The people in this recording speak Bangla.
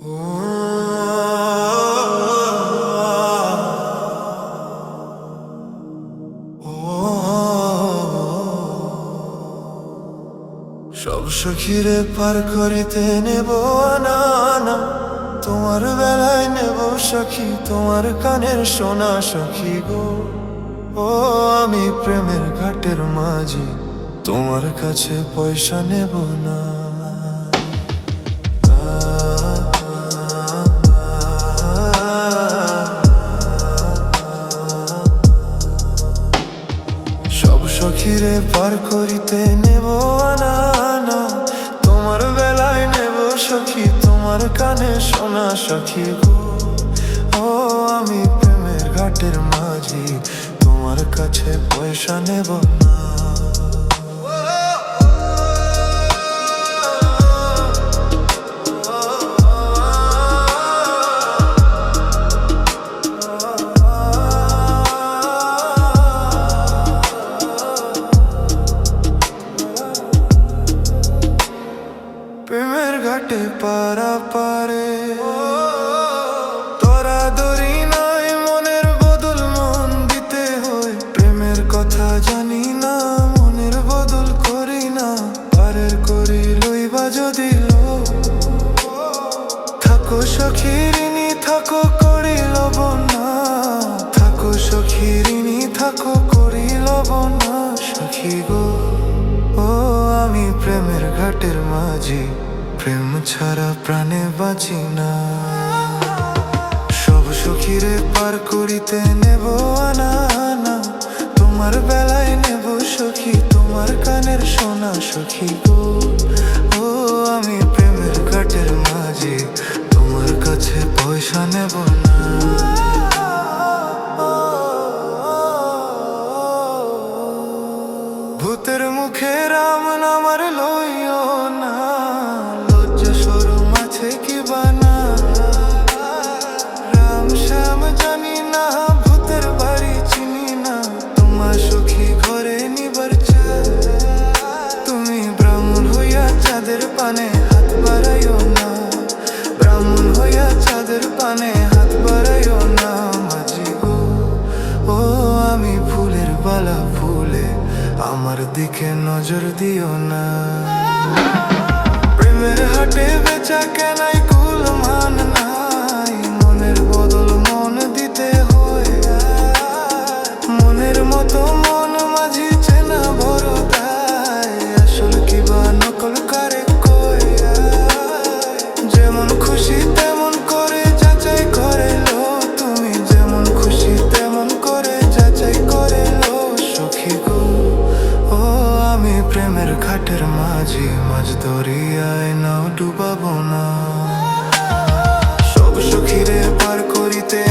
সব সখীরে পার করিতে নেব না, তোমার বেলায় নেব সখী, তোমার কানের সোনা সখী গো। ও আমি প্রেমের ঘাটের মাঝি, তোমার কাছে পয়সা নেব না। সব সখীরে পার করিতে নেব না, তোমার বেলায় নেব সখী, তোমার কানে সোনা সখী গো। ও আমি প্রেমের ঘাটের মাঝি, তোমার কাছে পয়সা নেব না। প্রেমের ঘাটে পারে তোরা দড়ি নাই, মনের বদল মন দিতে হয়। প্রেমের কথা জানি না, মনের বদল করি না। পারের করি লইবা যদি থাকো সখী ঋণী, থাকো করি লব না। থাকো সখী ঋণী, থাকো করি লব না সখী গো। ও আমি প্রেমের ঘাটের মাঝি, প্রেম ছাড়া প্রাণে বাঁচি না। সব সখীরে পার করিতে নেব না, তোমার বেলায় নেব সখী, তোমার কানের সোনা সখী গো। ও আমি প্রেমের ঘাটের মাঝি, তোমার কাছে পয়সা নেব না। ভূতের মুখে রাম নামার লইও না, লজ্জা শরম আছে কি বানা। রাম শ্যাম জানি না, ভূতের বাড়ি চিনি না। তোমার সখী ঘরে নিবার চায়, তুমি ব্রাহ্মণ হইয়া চাঁদের পানে হাত বাড়াইও না। ব্রাহ্মণ হইয়া চাঁদের পানে হাত বাড়াইও না মাঝি গো। ও আমি ফুলের বালা ফুলে, আমার দিকে নজর দিও না। প্রেমের হাটে বেচা কেনাই কুল মান নাই, মনের বদল মন দিতে হয়। মনের মতো মন মাঝি চেনা বড় তাই, আসল কিবা নকল কারে কই। যেমন খুশি তেমন করে যাচাই করে লো, তুমি যেমন খুশি তেমন করে যাচাই করে লো সখী গো। ও আমি প্রেমের ঘাটের মাঝি, মাঝ দরিয়ায় নাও ডুবাবো না। সব সখীরে পার করিতে